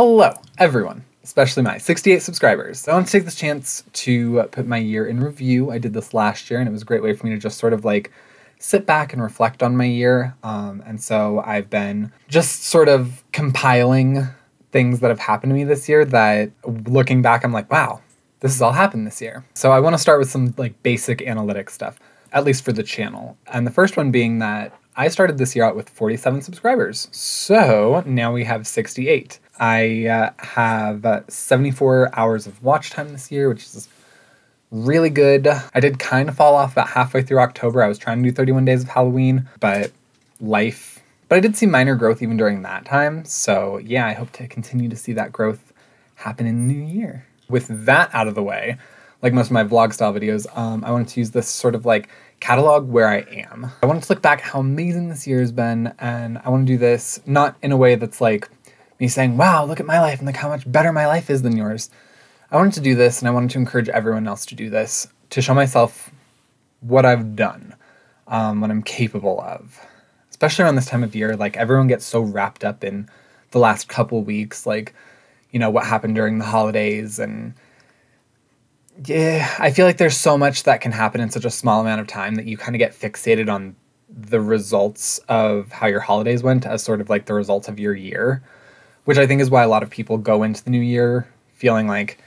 Hello, everyone, especially my 68 subscribers. I want to take this chance to put my year in review. I did this last year, and it was a great way for me to just sort of like sit back and reflect on my year. And so I've been just sort of compiling things that have happened to me this year that, looking back, I'm like, wow, this has all happened this year. So I want to start with some like basic analytic stuff, at least for the channel. And the first one being that I started this year out with 47 subscribers. So now we have 68. I have 74 hours of watch time this year, which is really good. I did kind of fall off about halfway through October. I was trying to do 31 days of Halloween, but I did see minor growth even during that time. So yeah, I hope to continue to see that growth happen in the new year. With that out of the way, like most of my vlog style videos, I wanted to use this sort of like catalog where I am. I wanted to look back how amazing this year has been, and I want to do this not in a way that's like me saying, wow, look at my life and look how much better my life is than yours. I wanted to do this, and I wanted to encourage everyone else to do this, to show myself what I've done, what I'm capable of. Especially around this time of year, like everyone gets so wrapped up in the last couple weeks, like, you know, what happened during the holidays, and yeah, I feel like there's so much that can happen in such a small amount of time that you kind of get fixated on the results of how your holidays went as sort of like the results of your year, which I think is why a lot of people go into the new year feeling like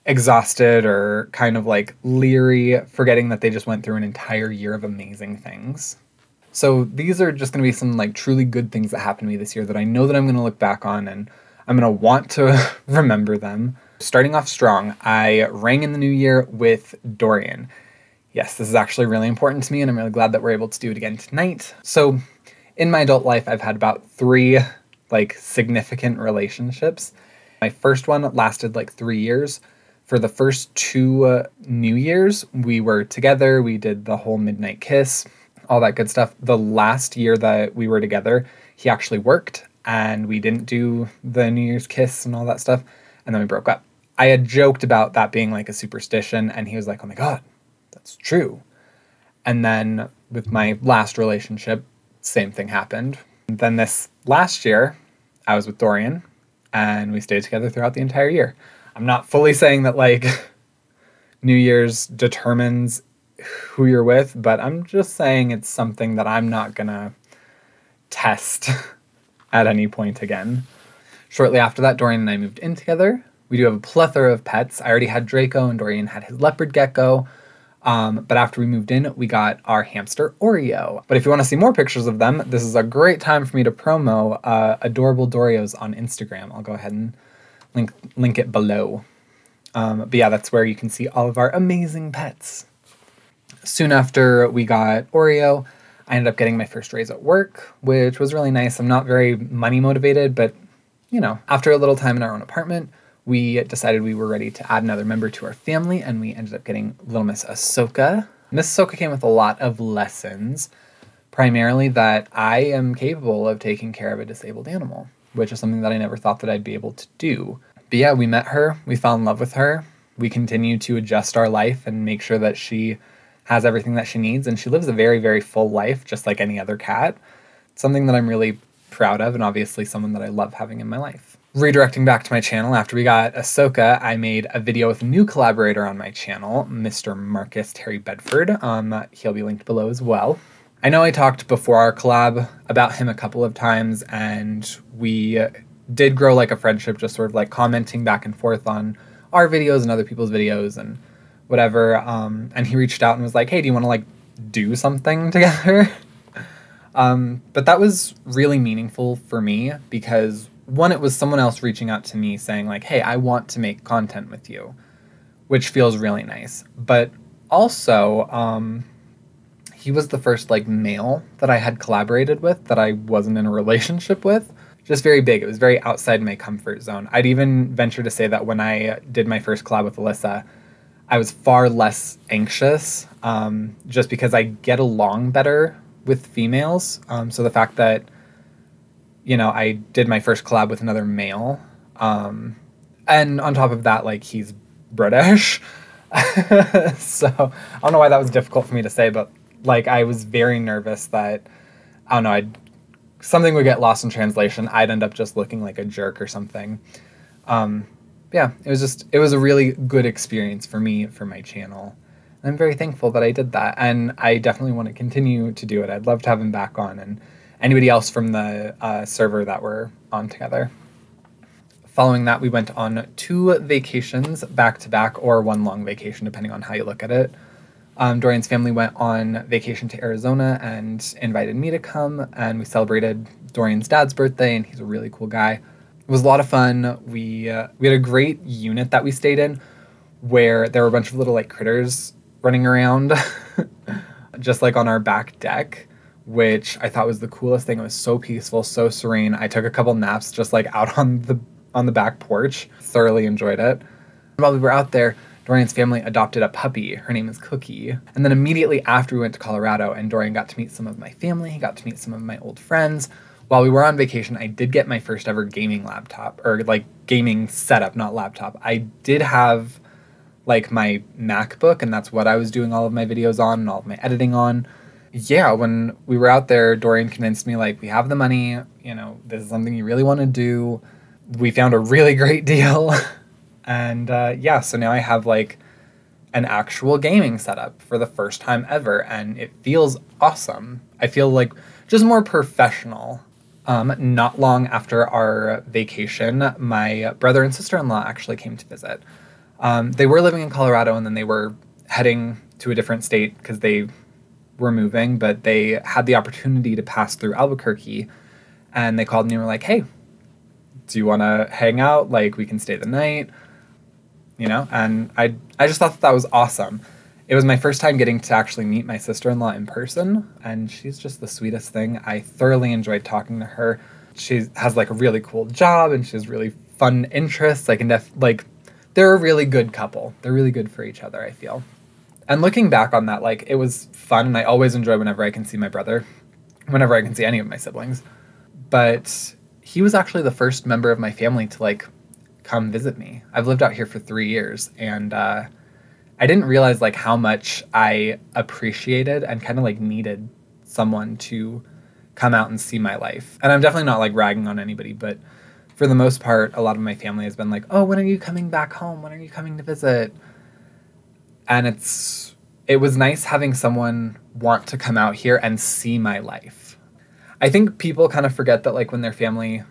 exhausted or kind of like leery, forgetting that they just went through an entire year of amazing things. So these are just going to be some like truly good things that happened to me this year that I know that I'm going to look back on and I'm going to want to remember them. Starting off strong, I rang in the new year with Dorian. Yes, this is actually really important to me, and I'm really glad that we're able to do it again tonight. So in my adult life, I've had about 3 like significant relationships. My first one lasted like 3 years. For the first 2 New Years, we were together. We did the whole midnight kiss, all that good stuff. The last year that we were together, he actually worked, and we didn't do the New Year's kiss and all that stuff, and then we broke up. I had joked about that being like a superstition, and he was like, oh my God, that's true. And then with my last relationship, same thing happened. And then this last year, I was with Dorian, and we stayed together throughout the entire year. I'm not fully saying that like New Year's determines who you're with, but I'm just saying it's something that I'm not gonna test at any point again. Shortly after that, Dorian and I moved in together. We do have a plethora of pets. I already had Draco, and Dorian had his leopard gecko. But after we moved in, we got our hamster Oreo. But if you want to see more pictures of them, this is a great time for me to promo Adorable Dorios on Instagram. I'll go ahead and link it below. But yeah, that's where you can see all of our amazing pets. Soon after we got Oreo, I ended up getting my first raise at work, which was really nice. I'm not very money motivated, but you know, after a little time in our own apartment, we decided we were ready to add another member to our family, and we ended up getting little Miss Ahsoka. Miss Ahsoka came with a lot of lessons, primarily that I am capable of taking care of a disabled animal, which is something that I never thought that I'd be able to do. But yeah, we met her, we fell in love with her, we continue to adjust our life and make sure that she has everything that she needs, and she lives a very, very full life, just like any other cat. It's something that I'm really proud of, and obviously someone that I love having in my life. Redirecting back to my channel, after we got Ahsoka, I made a video with a new collaborator on my channel, Mr. Marcus Terry Bedford. He'll be linked below as well. I know I talked before our collab about him a couple of times, and we did grow like a friendship, just sort of like commenting back and forth on our videos and other people's videos and whatever. And he reached out and was like, hey, do you want to like do something together? But that was really meaningful for me because one, it was someone else reaching out to me saying like, hey, I want to make content with you, which feels really nice. But also, he was the first like male that I had collaborated with that I wasn't in a relationship with. Just very big. It was very outside my comfort zone. I'd even venture to say that when I did my first collab with Alyssa, I was far less anxious, just because I get along better with females. So the fact that, you know, I did my first collab with another male, and on top of that, like, he's British. So I don't know why that was difficult for me to say, but like, I was very nervous that, I don't know, something would get lost in translation. I'd end up just looking like a jerk or something. Yeah, it was a really good experience for me, for my channel. And I'm very thankful that I did that, and I definitely want to continue to do it. I'd love to have him back on, and anybody else from the server that we're on together. Following that, we went on 2 vacations back to back, or 1 long vacation, depending on how you look at it. Dorian's family went on vacation to Arizona and invited me to come, and we celebrated Dorian's dad's birthday, and he's a really cool guy. It was a lot of fun. We had a great unit that we stayed in, where there were a bunch of little like critters running around, just like on our back deck, which I thought was the coolest thing. It was so peaceful, so serene. I took a couple naps just like out on the back porch. Thoroughly enjoyed it. While we were out there, Dorian's family adopted a puppy. Her name is Cookie. And then immediately after we went to Colorado and Dorian got to meet some of my family, he got to meet some of my old friends. While we were on vacation, I did get my first ever gaming laptop, or like gaming setup, not laptop. I did have like my MacBook, and that's what I was doing all of my videos on and all of my editing on. Yeah, when we were out there, Dorian convinced me, like, we have the money, you know, this is something you really want to do. We found a really great deal. And yeah, so now I have like an actual gaming setup for the first time ever, and it feels awesome. I feel like just more professional. Not long after our vacation, my brother and sister-in-law actually came to visit. They were living in Colorado, and then they were heading to a different state because they were moving, but they had the opportunity to pass through Albuquerque, and they called me and were like, hey, do you want to hang out? Like, we can stay the night, you know? And I just thought that was awesome. It was my first time getting to actually meet my sister-in-law in person, and she's just the sweetest thing. I thoroughly enjoyed talking to her. She has like a really cool job, and she has really fun interests. I can they're a really good couple. They're really good for each other, I feel. And looking back on that, like, it was fun, and I always enjoy whenever I can see my brother, whenever I can see any of my siblings. But he was actually the first member of my family to like come visit me. I've lived out here for 3 years, and I didn't realize like how much I appreciated and kind of like needed someone to come out and see my life. And I'm definitely not like ragging on anybody, but for the most part, a lot of my family has been like, oh, when are you coming back home? When are you coming to visit? And it was nice having someone want to come out here and see my life. I think people kind of forget that like when their family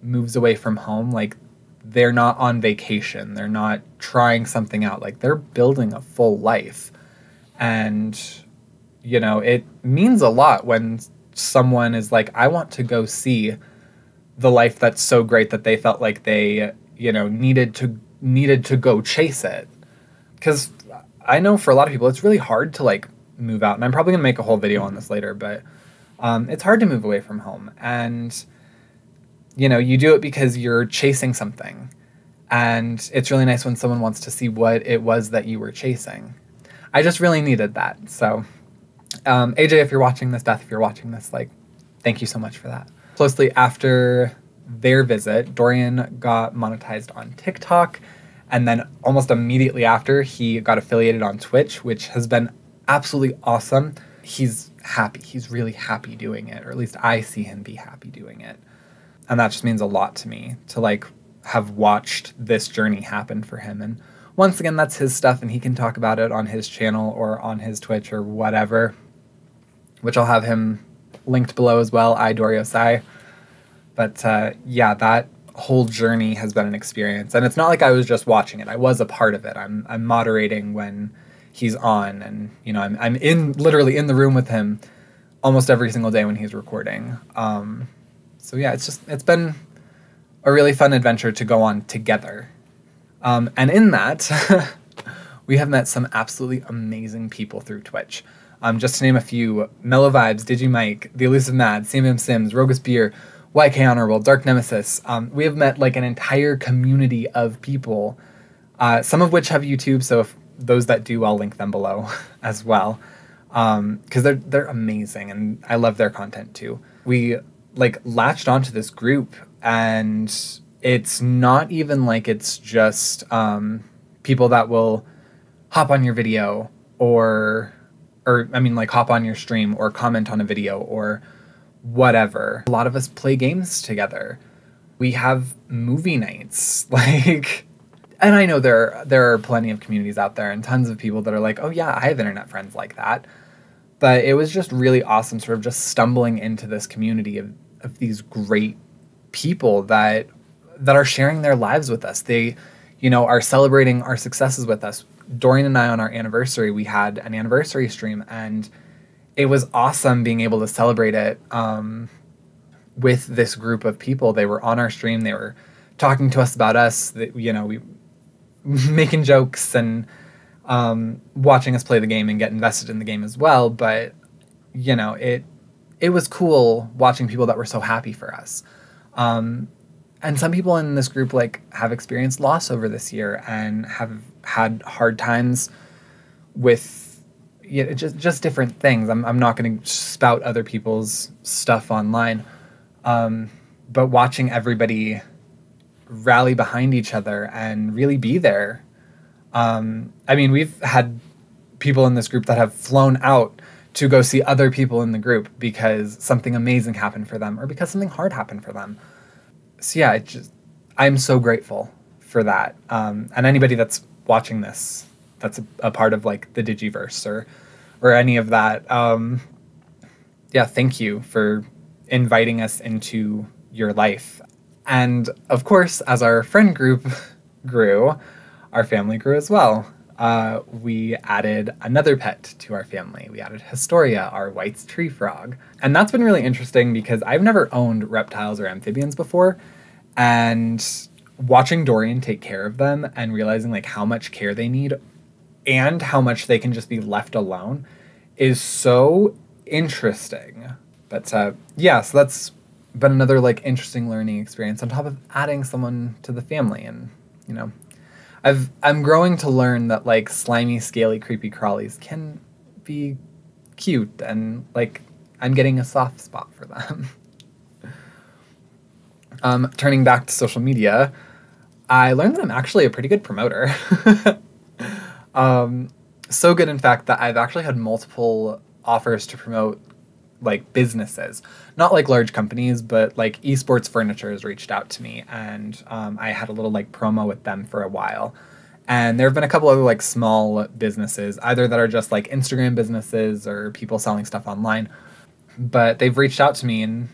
moves away from home, like they're not on vacation. They're not trying something out. Like they're building a full life. And, you know, it means a lot when someone is like, I want to go see the life that's so great that they felt like they, you know, needed to go chase it. Because I know for a lot of people, it's really hard to like move out. And I'm probably going to make a whole video on this later, but it's hard to move away from home. And, you know, you do it because you're chasing something. And it's really nice when someone wants to see what it was that you were chasing. I just really needed that. So, AJ, if you're watching this, Beth, if you're watching this, like, thank you so much for that. Closely after their visit, Dorian got monetized on TikTok. And then almost immediately after, he got affiliated on Twitch, which has been absolutely awesome. He's happy. He's really happy doing it, or at least I see him be happy doing it. And that just means a lot to me to like have watched this journey happen for him. And once again, that's his stuff, and he can talk about it on his channel or on his Twitch or whatever, which I'll have him linked below as well, iDorioSai. But yeah, that whole journey has been an experience, and it's not like I was just watching it. I was a part of it. I'm moderating when he's on, and you know, I'm literally in the room with him almost every single day when he's recording. So yeah, it's been a really fun adventure to go on together. And in that, we have met some absolutely amazing people through Twitch. Just to name a few: Mellow Vibes, DigiMike, The Elusive Mad, Sam Sims, Rogus Beer, YK Honorable, Dark Nemesis. We have met like an entire community of people, some of which have YouTube, so if those that do, I'll link them below as well, because they're amazing, and I love their content too. We like latched onto this group, and it's not even like it's just people that will hop on your video or I mean like hop on your stream or comment on a video or whatever. A lot of us play games together. We have movie nights. Like, and I know there are plenty of communities out there and tons of people that are like, oh yeah, I have internet friends like that. But it was just really awesome sort of just stumbling into this community of these great people that are sharing their lives with us. They, are celebrating our successes with us. Dorian and I, on our anniversary, we had an anniversary stream, and it was awesome being able to celebrate it with this group of people. They were on our stream. They were talking to us about us. We making jokes and watching us play the game and get invested in the game as well. But it was cool watching people that were so happy for us. And some people in this group have experienced loss over this year and have had hard times with just different things. I'm not going to spout other people's stuff online, but watching everybody rally behind each other and really be there. We've had people in this group that have flown out to go see other people in the group because something amazing happened for them or because something hard happened for them. So yeah, I'm so grateful for that. And anybody that's watching this, that's a part of the Digiverse or any of that. Thank you for inviting us into your life. And of course, as our friend group grew, our family grew as well. We added another pet to our family. We added Historia, our white tree frog. And that's been really interesting because I've never owned reptiles or amphibians before. And watching Dorian take care of them and realizing how much care they need and how much they can just be left alone is so interesting. But so that's been another interesting learning experience on top of adding someone to the family. And, I'm growing to learn that slimy, scaly, creepy crawlies can be cute and I'm getting a soft spot for them. Turning back to social media, I learned that I'm actually a pretty good promoter. So good, in fact, that I've actually had multiple offers to promote businesses, not large companies, but esports furniture has reached out to me, and I had a little promo with them for a while. And there have been a couple other small businesses, either that are just Instagram businesses or people selling stuff online, but they've reached out to me, and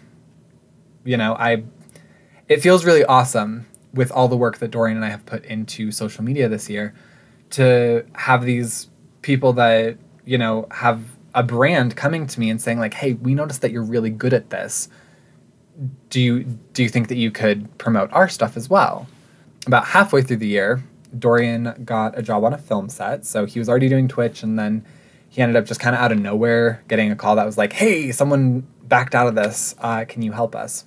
it feels really awesome with all the work that Dorian and I have put into social media this year to have these people that have a brand coming to me and saying hey, we noticed that you're really good at this. Do you think that you could promote our stuff as well? About halfway through the year, Dorian got a job on a film set. So he was already doing Twitch, and then he ended up just kind of out of nowhere getting a call that was hey, someone backed out of this. Can you help us?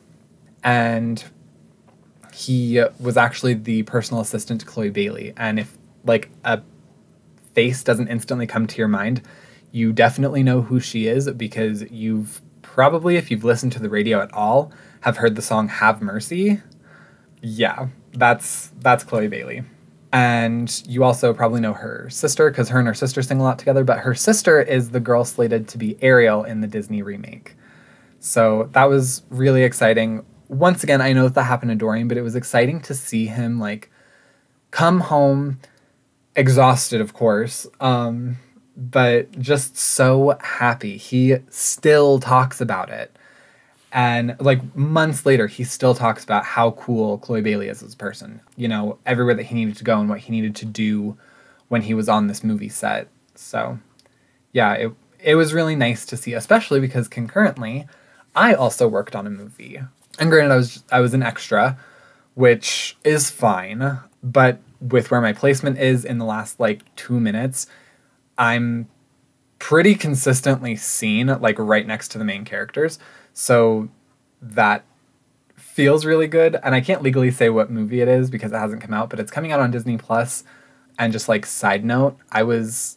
And he was actually the personal assistant to Chloe Bailey. And if a face doesn't instantly come to your mind, you definitely know who she is because you've probably, if you've listened to the radio at all, have heard the song Have Mercy. Yeah, that's Chloe Bailey. And you also probably know her sister because her and her sister sing a lot together, but her sister is the girl slated to be Ariel in the Disney remake. So that was really exciting. Once again, I know that happened to Dorian, but it was exciting to see him come home exhausted, of course, but just so happy. He still talks about it. And months later, he still talks about how cool Chloe Bailey is as a person. Everywhere that he needed to go and what he needed to do when he was on this movie set. So, yeah, it was really nice to see, especially because concurrently, I also worked on a movie. And granted, I was an extra, which is fine. But with where my placement is in the last 2 minutes, I'm pretty consistently seen right next to the main characters. So that feels really good. And I can't legally say what movie it is because it hasn't come out, but it's coming out on Disney Plus. And just side note, I was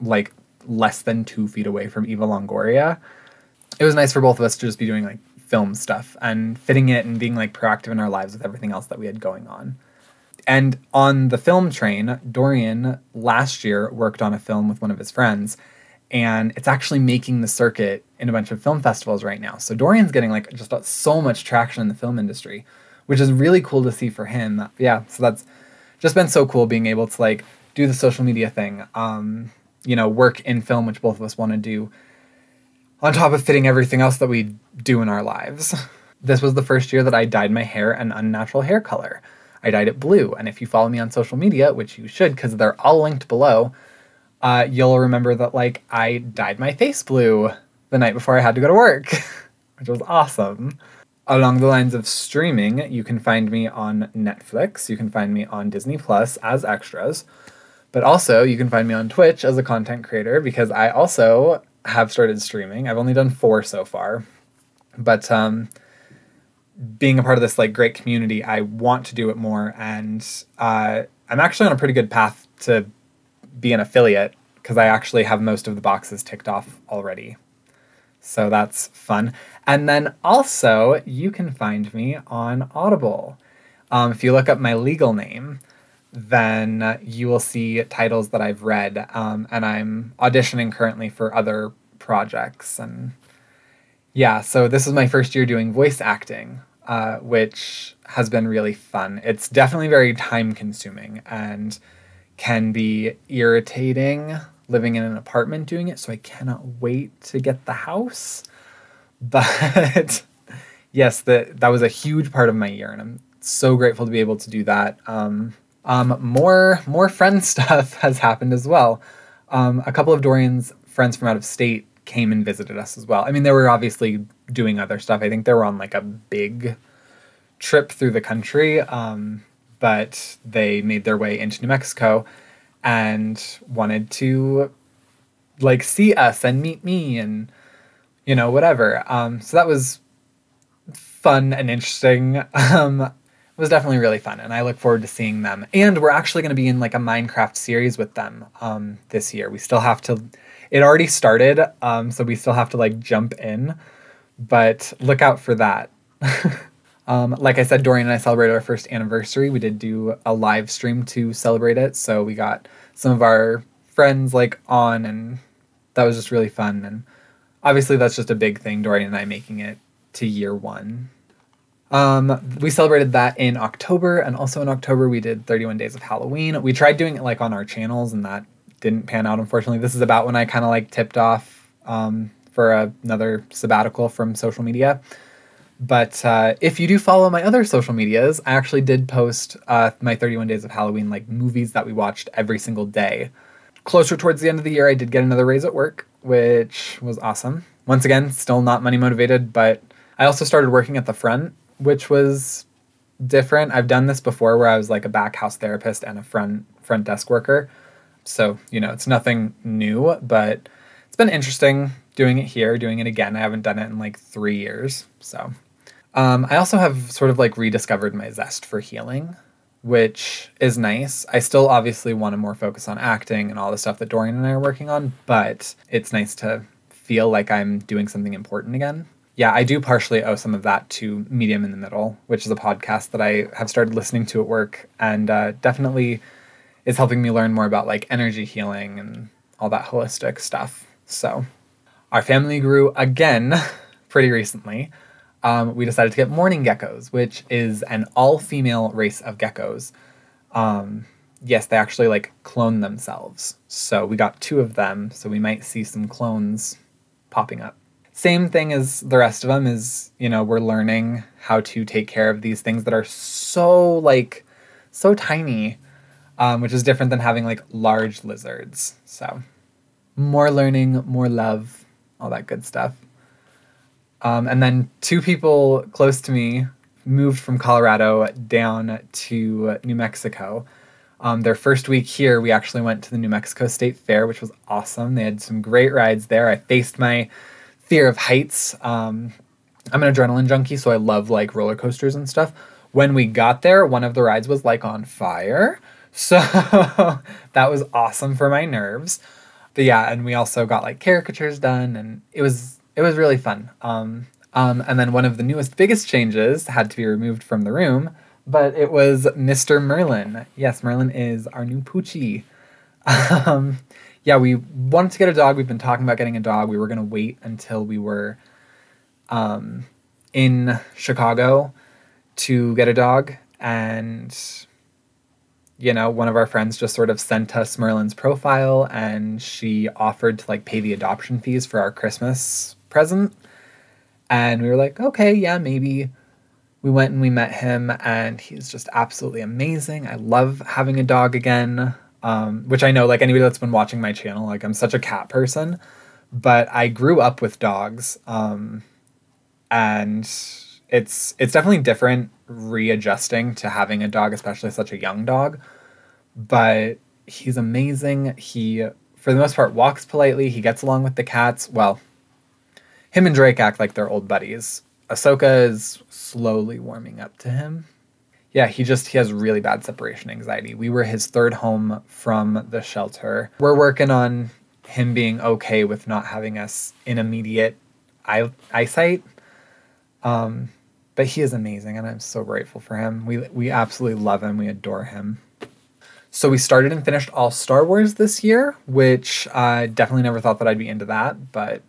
less than 2 feet away from Eva Longoria. It was nice for both of us to just be doing film stuff and fitting it and being proactive in our lives with everything else that we had going on. And on the film train, Dorian last year worked on a film with one of his friends, and it's actually making the circuit in a bunch of film festivals right now. So Dorian's getting just so much traction in the film industry, which is really cool to see for him. Yeah, so that's just been so cool being able to like do the social media thing, work in film, which both of us want to do, on top of fitting everything else that we do in our lives. This was the first year that I dyed my hair an unnatural hair color. I dyed it blue, and if you follow me on social media, which you should because they're all linked below, you'll remember that like I dyed my face blue the night before I had to go to work, which was awesome. Along the lines of streaming, you can find me on Netflix, you can find me on Disney Plus as extras, but also you can find me on Twitch as a content creator because I also have started streaming. I've only done 4 so far, but being a part of this like great community, I want to do it more, and I'm actually on a pretty good path to be an affiliate because I actually have most of the boxes ticked off already. So that's fun. And then also, you can find me on Audible. If you look up my legal name, then you will see titles that I've read, and I'm auditioning currently for other projects. And yeah, so this is my first year doing voice acting, which has been really fun. It's definitely very time-consuming and can be irritating living in an apartment doing it, so I cannot wait to get the house. But yes, that was a huge part of my year, and I'm so grateful to be able to do that. More friend stuff has happened as well. A couple of Dorian's friends from out of state came and visited us as well. I mean, they were obviously doing other stuff. I think they were on like a big trip through the country, but they made their way into New Mexico and wanted to like see us and meet me and whatever. So that was fun and interesting. It was definitely really fun, and I look forward to seeing them. And we're actually going to be in like a Minecraft series with them this year. We still have to. It already started, so we still have to like jump in, but look out for that. Like I said, Dorian and I celebrated our first anniversary. We did do a live stream to celebrate it, so we got some of our friends like on, and that was just really fun. And obviously that's just a big thing, Dorian and I making it to year 1. We celebrated that in October, and also in October we did 31 Days of Halloween. We tried doing it like on our channels, and that didn't pan out, unfortunately. This is about when I kind of like tipped off for another sabbatical from social media. But if you do follow my other social medias, I actually did post my 31 Days of Halloween like movies that we watched every single day. Closer towards the end of the year, I did get another raise at work, which was awesome. Once again, still not money motivated, but I also started working at the front, which was different. I've done this before where I was like a back house therapist and a front desk worker. So, it's nothing new, but it's been interesting doing it here, doing it again. I haven't done it in like 3 years. So I also have sort of like rediscovered my zest for healing, which is nice. I still obviously want to more focus on acting and all the stuff that Dorian and I are working on, but it's nice to feel like I'm doing something important again. Yeah, I do partially owe some of that to Medium in the Middle, which is a podcast that I have started listening to at work, and definitely is helping me learn more about like energy healing and all that holistic stuff. So our family grew again pretty recently. We decided to get morning geckos, which is an all-female race of geckos. Yes, they actually like clone themselves. So we got 2 of them, so we might see some clones popping up. Same thing as the rest of them is, we're learning how to take care of these things that are so tiny, which is different than having like large lizards. So more learning, more love, all that good stuff. And then 2 people close to me moved from Colorado down to New Mexico. Their first week here, we actually went to the New Mexico State Fair, which was awesome. They had some great rides there. I faced my fear of heights. I'm an adrenaline junkie, so I love like roller coasters and stuff. When we got there, one of the rides was like on fire. So that was awesome for my nerves. But yeah, and we also got like caricatures done, and it was really fun. And then one of the newest, biggest changes had to be removed from the room, but it was Mr. Merlin. Yes, Merlin is our new Poochie. Yeah, we wanted to get a dog. We've been talking about getting a dog. We were going to wait until we were in Chicago to get a dog, and one of our friends just sort of sent us Merlin's profile, and she offered to like pay the adoption fees for our Christmas present. And we were like, okay, yeah, maybe. We went and we met him, and he's just absolutely amazing. I love having a dog again, which I know, like, anybody that's been watching my channel, like, I'm such a cat person, but I grew up with dogs, and it's definitely different readjusting to having a dog, especially such a young dog. But he's amazing. He, for the most part, walks politely. He gets along with the cats. Well, him and Drake act like they're old buddies. Ahsoka is slowly warming up to him. Yeah, he has really bad separation anxiety. We were his third home from the shelter. We're working on him being okay with not having us in immediate eyesight. But he is amazing, and I'm so grateful for him. We absolutely love him. We adore him. So we started and finished all Star Wars this year, which I definitely never thought that I'd be into that, but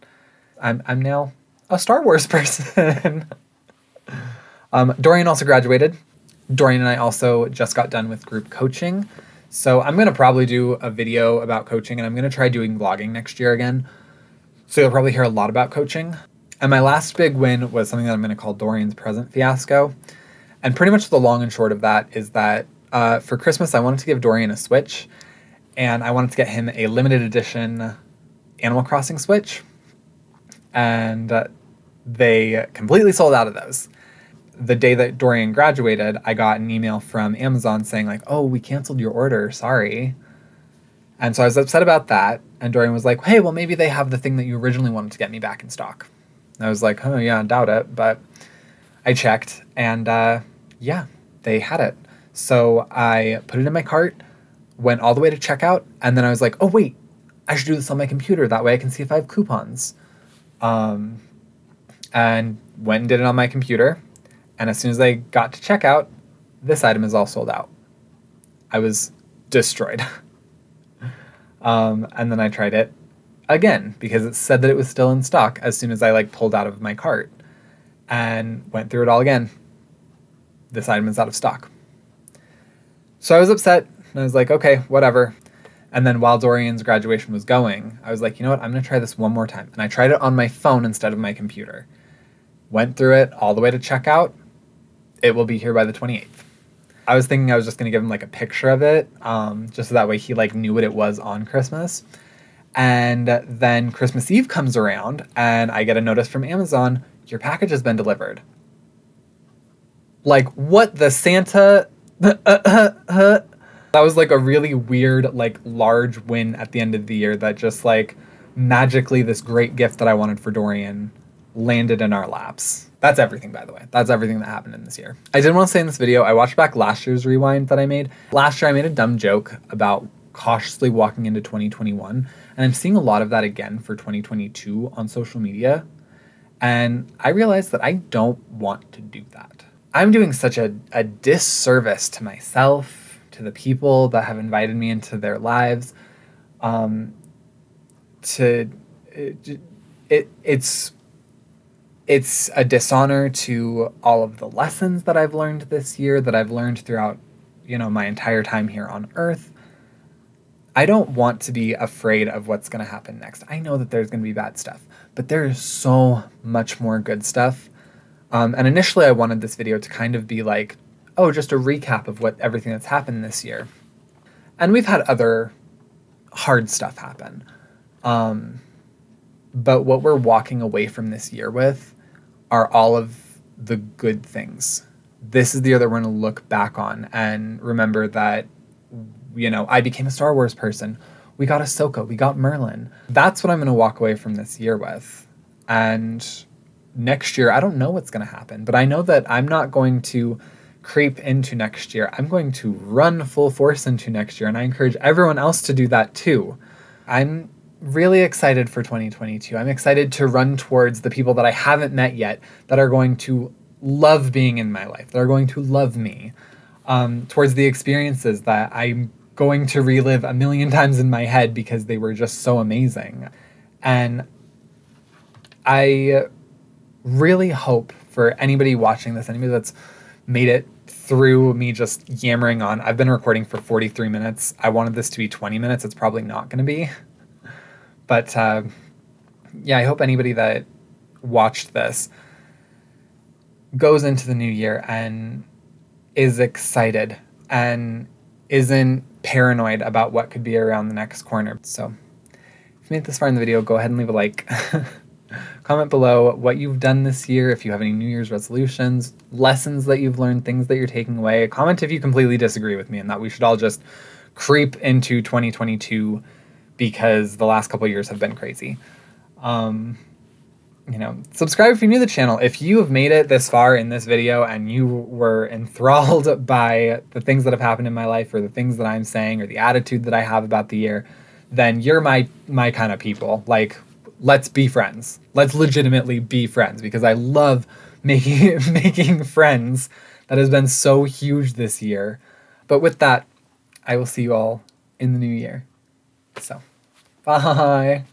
I'm now a Star Wars person. Dorian also graduated. Dorian and I also just got done with group coaching. So I'm going to probably do a video about coaching, and I'm going to try doing vlogging next year again. So you'll probably hear a lot about coaching. And my last big win was something that I'm going to call Dorian's present fiasco. And pretty much the long and short of that is that for Christmas, I wanted to give Dorian a Switch, and I wanted to get him a limited edition Animal Crossing Switch. And they completely sold out of those. The day that Dorian graduated, I got an email from Amazon saying like, oh, we canceled your order, sorry. And so I was upset about that. And Dorian was like, hey, well, maybe they have the thing that you originally wanted to get me back in stock. And I was like, oh, yeah, I doubt it. But I checked, and yeah, they had it. So I put it in my cart, went all the way to checkout, and then I was like, oh, wait, I should do this on my computer. That way I can see if I have coupons. And went and did it on my computer. And as soon as I got to checkout, this item is all sold out. I was destroyed. And then I tried it again because it said that it was still in stock as soon as I like pulled out of my cart, and went through it all again. This item is out of stock. So I was upset, and I was like, okay, whatever. And then while Dorian's graduation was going, I was like, you know what, I'm going to try this one more time. And I tried it on my phone instead of my computer. Went through it all the way to checkout. It will be here by the 28th. I was thinking I was just going to give him like a picture of it, just so that way he like knew what it was on Christmas. And then Christmas Eve comes around, and I get a notice from Amazon, your package has been delivered. Like, what the Santa? That was like a really weird, like large win at the end of the year that just like magically this great gift that I wanted for Dorian landed in our laps. That's everything, by the way. That's everything that happened in this year. I did want to say in this video, I watched back last year's rewind that I made. Last year I made a dumb joke about cautiously walking into 2021, and I'm seeing a lot of that again for 2022 on social media. And I realized that I don't want to do that. I'm doing such a disservice to myself, to the people that have invited me into their lives. It's a dishonor to all of the lessons that I've learned this year, that I've learned throughout, my entire time here on Earth. I don't want to be afraid of what's going to happen next. I know that there's going to be bad stuff, but there is so much more good stuff. And initially I wanted this video to kind of be like, oh, just a recap of everything that's happened this year. And we've had other hard stuff happen. But what we're walking away from this year with are all of the good things. This is the year that we're going to look back on and remember that, I became a Star Wars person. We got Ahsoka. We got Merlin. That's what I'm going to walk away from this year with. And next year, I don't know what's going to happen, but I know that I'm not going to creep into next year. I'm going to run full force into next year, and I encourage everyone else to do that too. I'm really excited for 2022. I'm excited to run towards the people that I haven't met yet that are going to love being in my life, that are going to love me, towards the experiences that I'm going to relive a million times in my head because they were just so amazing. And I really hope for anybody watching this, anybody that's made it through me just yammering on. I've been recording for 43 minutes. I wanted this to be 20 minutes. It's probably not going to be. But yeah, I hope anybody that watched this goes into the new year and is excited and isn't paranoid about what could be around the next corner. So if you made this far in the video, go ahead and leave a like. Comment below what you've done this year, if you have any New Year's resolutions, lessons that you've learned, things that you're taking away. Comment if you completely disagree with me and that we should all just creep into 2022 because the last couple of years have been crazy. You know, subscribe if you're new to the channel. If you have made it this far in this video and you were enthralled by the things that have happened in my life or the things that I'm saying or the attitude that I have about the year, then you're my kind of people. Like, let's be friends. Let's legitimately be friends because I love making friends. That has been so huge this year. But with that, I will see you all in the new year. So, bye.